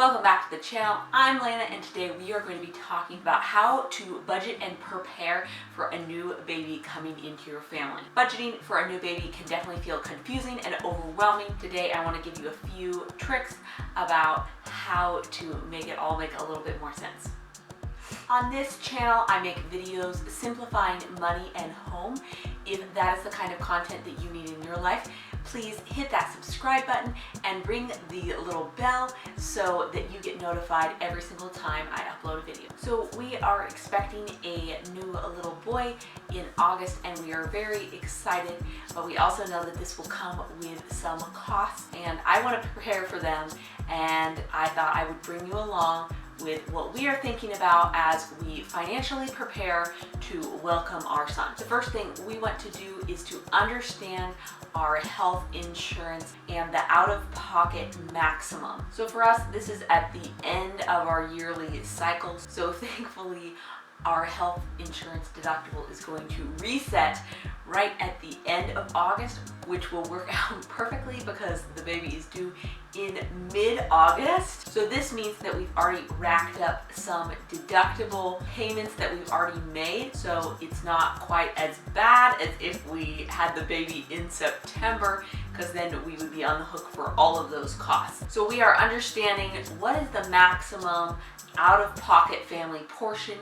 Welcome back to the channel. I'm Lana, and today we are going to be talking about how to budget and prepare for a new baby coming into your family. Budgeting for a new baby can definitely feel confusing and overwhelming. Today I want to give you a few tricks about how to make it all make a little bit more sense. On this channel, I make videos simplifying money and home. If that is the kind of content that you need in your life, please hit that subscribe button and ring the little bell so that you get notified every single time I upload a video. So we are expecting a new little boy in August, and we are very excited, but we also know that this will come with some costs, and I want to prepare for them, and I thought I would bring you along with what we are thinking about as we financially prepare to welcome our son. The first thing we want to do is to understand our health insurance and the out-of-pocket maximum. So for us, this is at the end of our yearly cycles. So thankfully, our health insurance deductible is going to reset right at the end of August, which will work out perfectly because the baby is due in mid-August. So this means that we've already racked up some deductible payments that we've already made. So it's not quite as bad as if we had the baby in September, because then we would be on the hook for all of those costs. So we are understanding what is the maximum out-of-pocket family portion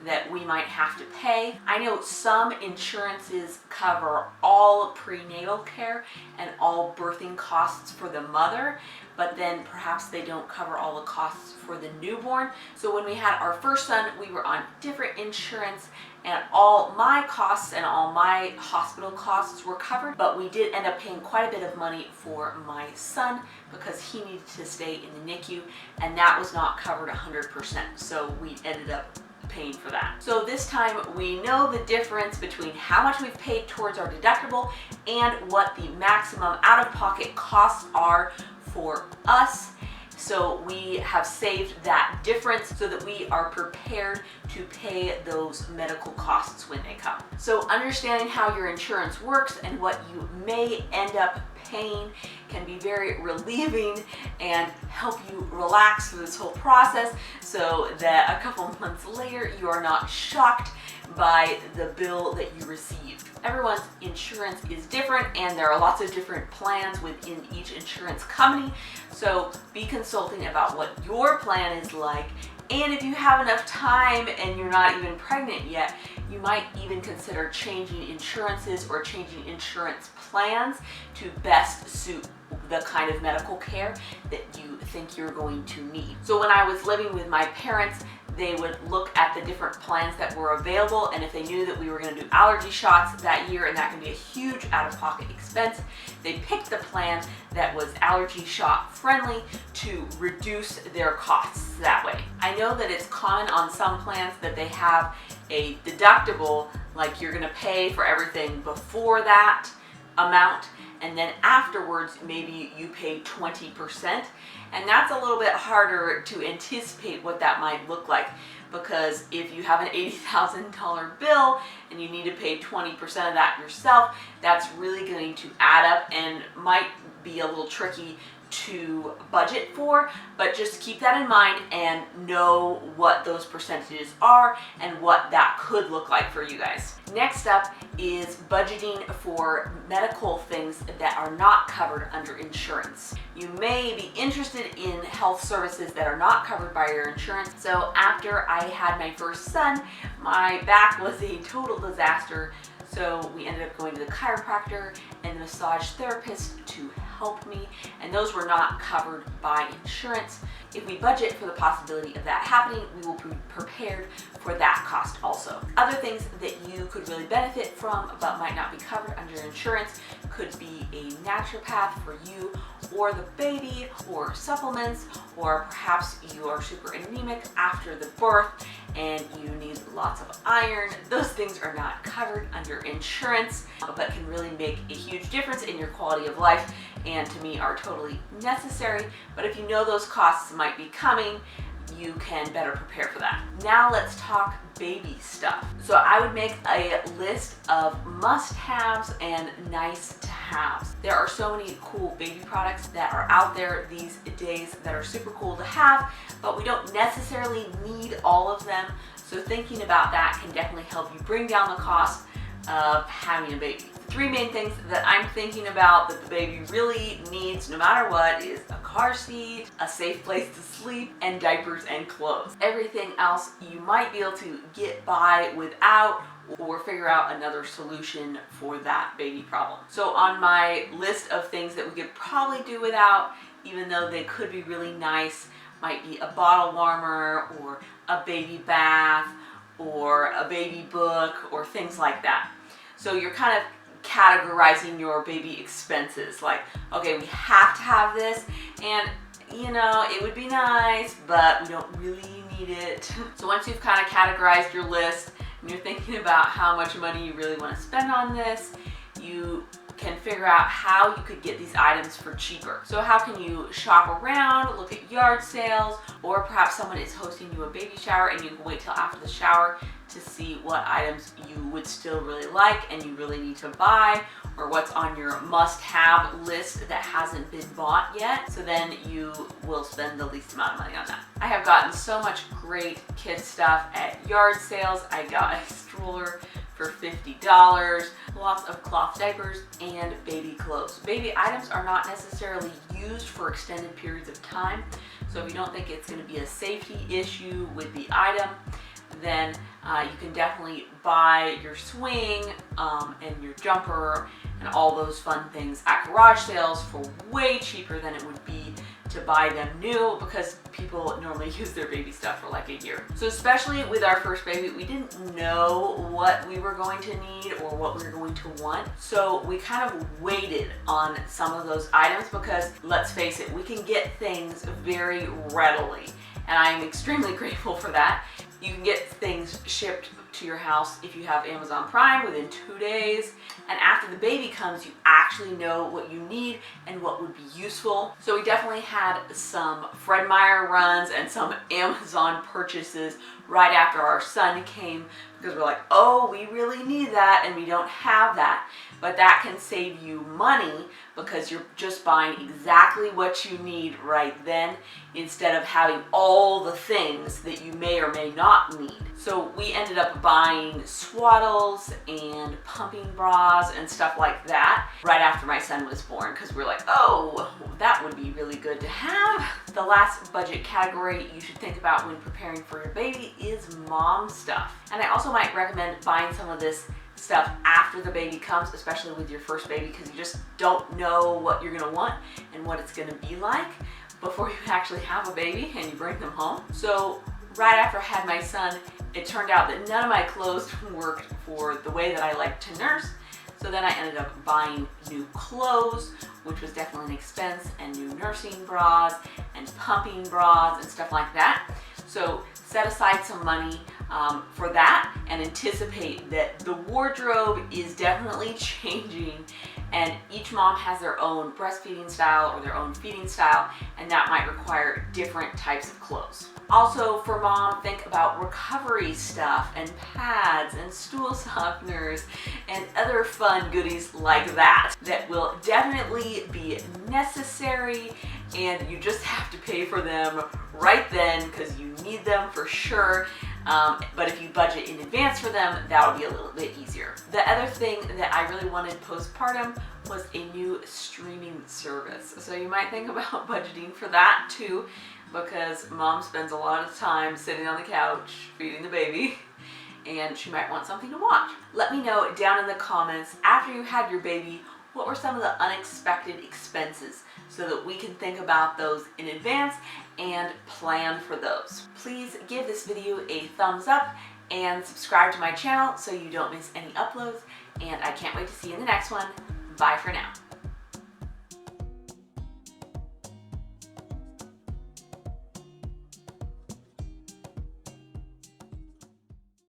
that we might have to pay. I know some insurances cover all prenatal care and all birthing costs for the mother, but then perhaps they don't cover all the costs for the newborn. So when we had our first son, we were on different insurance, and all my costs and all my hospital costs were covered, but we did end up paying quite a bit of money for my son because he needed to stay in the NICU, and that was not covered 100%. So we ended up paying for that. So this time we know the difference between how much we've paid towards our deductible and what the maximum out-of-pocket costs are for us. So we have saved that difference so that we are prepared to pay those medical costs when they come. So understanding how your insurance works and what you may end up paying can be very relieving and help you relax through this whole process so that a couple months later you are not shocked by the bill that you received. Everyone's insurance is different, and there are lots of different plans within each insurance company, so be consulting about what your plan is like. And if you have enough time and you're not even pregnant yet, you might even consider changing insurances or changing insurance plans to best suit the kind of medical care that you think you're going to need. So when I was living with my parents, they would look at the different plans that were available, and if they knew that we were going to do allergy shots that year, and that can be a huge out-of-pocket expense, they picked the plan that was allergy shot friendly to reduce their costs that way. I know that it's common on some plans that they have a deductible, like you're going to pay for everything before that amount, and then afterwards maybe you pay 20%, and that's a little bit harder to anticipate what that might look like, because if you have an $80,000 bill and you need to pay 20% of that yourself, that's really going to add up and might be a little tricky to budget for. But just keep that in mind and know what those percentages are and what that could look like for you guys. Next up is budgeting for medical things that are not covered under insurance. You may be interested in health services that are not covered by your insurance. So after I had my first son, my back was a total disaster. So we ended up going to the chiropractor and the massage therapist to help me, and those were not covered by insurance. If we budget for the possibility of that happening, we will be prepared for that cost also. Other things that you could really benefit from but might not be covered under insurance could be a naturopath for you or the baby, or supplements, or perhaps you are super anemic after the birth and you need lots of iron. Those things are not covered under insurance, but can really make a huge difference in your quality of life, and to me are totally necessary. But if you know those costs might be coming, you can better prepare for that. Now let's talk baby stuff. So I would make a list of must-haves and nice-to-haves. There are so many cool baby products that are out there these days that are super cool to have, but we don't necessarily need all of them. So thinking about that can definitely help you bring down the cost of having a baby. The three main things that I'm thinking about that the baby really needs no matter what is a car seat, a safe place to sleep, and diapers and clothes. Everything else you might be able to get by without or figure out another solution for that baby problem. So on my list of things that we could probably do without, even though they could be really nice, might be a bottle warmer or a baby bath or a baby book or things like that. So you're kind of categorizing your baby expenses, like, okay, we have to have this, and you know, it would be nice, but we don't really need it. So once you've kind of categorized your list and you're thinking about how much money you really want to spend on this, you can figure out how you could get these items for cheaper. So how can you shop around, look at yard sales, or perhaps someone is hosting you a baby shower and you can wait till after the shower to see what items you would still really like and you really need to buy, or what's on your must-have list that hasn't been bought yet. So then you will spend the least amount of money on that. I have gotten so much great kid stuff at yard sales. I got a stroller for $50, lots of cloth diapers, and baby clothes. Baby items are not necessarily used for extended periods of time, so if you don't think it's going to be a safety issue with the item, then you can definitely buy your swing and your jumper and all those fun things at garage sales for way cheaper than it would be to buy them new, because people normally use their baby stuff for like a year. So especially with our first baby, we didn't know what we were going to need or what we were going to want. So we kind of waited on some of those items because, let's face it, we can get things very readily. And I'm extremely grateful for that. You can get things shipped to your house if you have Amazon Prime within 2 days. And after the baby comes, you actually know what you need and what would be useful. So we definitely had some Fred Meyer runs and some Amazon purchases right after our son came, because we're like, oh, we really need that and we don't have that. But that can save you money because you're just buying exactly what you need right then, instead of having all the things that you may or may not need. So we ended up buying swaddles and pumping bras and stuff like that right after my son was born, because we're like, oh, that would be really good to have. The last budget category you should think about when preparing for your baby is mom stuff. And I also might recommend buying some of this stuff after the baby comes, especially with your first baby, because you just don't know what you're going to want and what it's going to be like before you actually have a baby and you bring them home. So right after I had my son, it turned out that none of my clothes worked for the way that I like to nurse. So then I ended up buying new clothes, which was definitely an expense, and new nursing bras and pumping bras and stuff like that. So set aside some money for that, and anticipate that the wardrobe is definitely changing, and each mom has their own breastfeeding style or their own feeding style, and that might require different types of clothes. Also, for mom, think about recovery stuff and pads and stool softeners and other fun goodies like that will definitely be necessary, and you just have to pay for them right then because you need them for sure. But if you budget in advance for them, that'll be a little bit easier. The other thing that I really wanted postpartum was a new streaming service. So you might think about budgeting for that too, because mom spends a lot of time sitting on the couch feeding the baby, and she might want something to watch. Let me know down in the comments, after you had your baby, what were some of the unexpected expenses, so that we can think about those in advance and plan for those. Please give this video a thumbs up and subscribe to my channel so you don't miss any uploads, and I can't wait to see you in the next one. Bye for now.